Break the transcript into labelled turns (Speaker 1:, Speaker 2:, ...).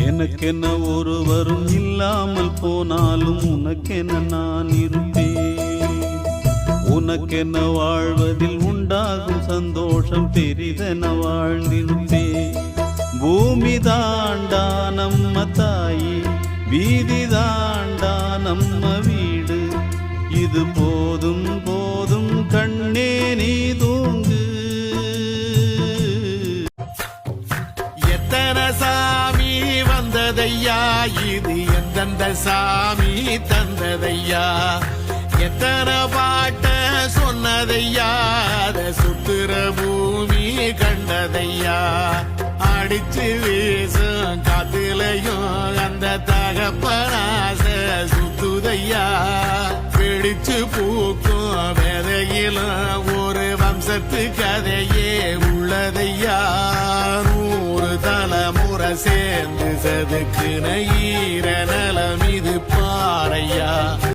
Speaker 1: எனக்கென்ன ஒருவரும் இல்லாமல் போனாலும் உனக்கென நான் இருப்பேன். உனக்கென்ன வாழ்வதில் உண்டாகும் சந்தோஷம் பெரிதென வாழ்ந்திருப்பேன். பூமி தாண்டா நம்ம தாயி, வீதி தாண்டா நம்ம வீடு. இது போதும் போதும் கண்ணே நீ தூங்கு.
Speaker 2: எத்தனை சாமி வந்ததையா, இது எந்தெந்த சாமி தந்ததையா. எத்தனை பாட்ட சொன்னதையா, அத சுத்துற பூமி கண்டதையா. அடிச்சு வீசும் காத்துலையும் அந்த தகப்பனாச சுத்துதையா. பிடிச்சு பூக்கும் வேதையிலும் ஒரு வம்சத்து கதையே உள்ளதையா. 100 தலைமுறை சேர்ந்து சதுக்குன ஈர நலம் இது பார